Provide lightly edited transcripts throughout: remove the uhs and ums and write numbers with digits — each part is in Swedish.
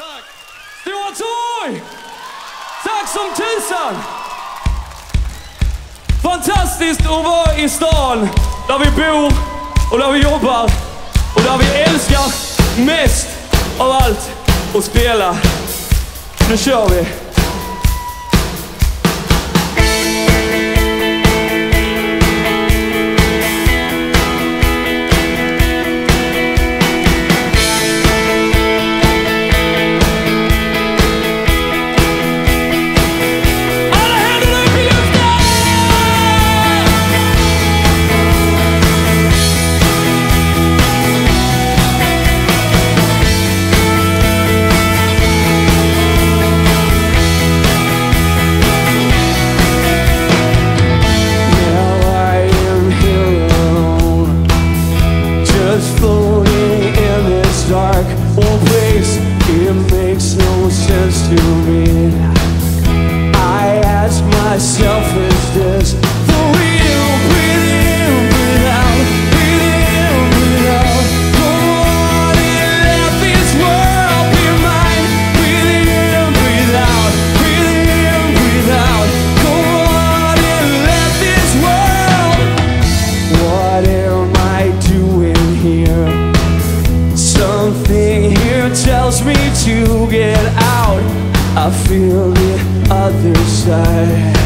Tack! Stora Torg! Tack som tusan! Fantastiskt att vara i stan där vi bor och där vi jobbar och där vi älskar mest av allt att spela. Nu kör vi! Myself, is this for real? Breathe in, breathe out, breathe in, breathe out. Go on and let this world be mine. Breathe in, breathe out, breathe in, breathe out. Go on and let this world. What am I doing here? Something here tells me to get out. I feel the other side.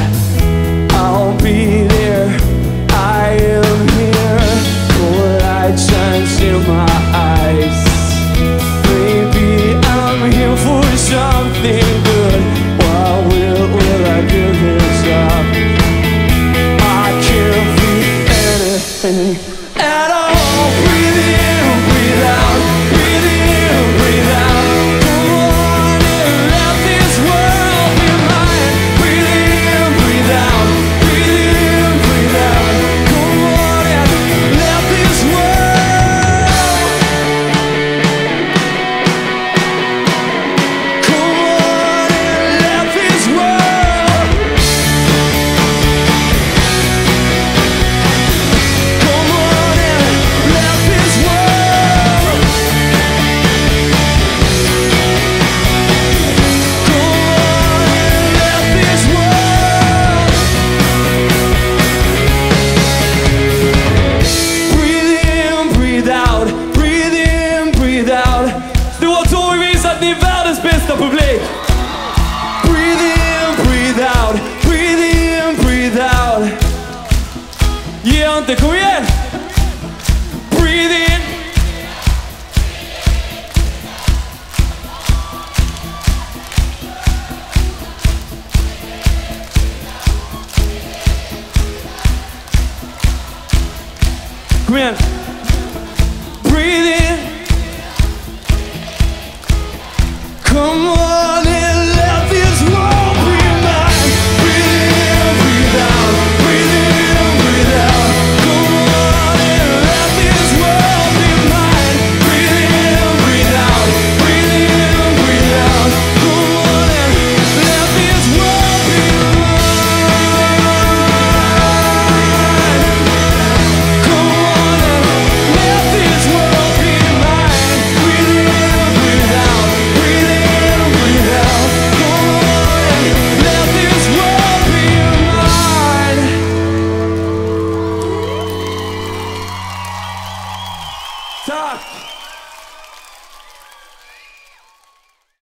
I'll be there, I am here. Cold light shines in my eyes. Maybe I'm here for something good. Why will I give this up? I can't be anything at all. Breathe in, breathe out, breathe in, breathe out. Publik. Breathe in, breathe out, breathe in, breathe out. Ge inte, kom igen!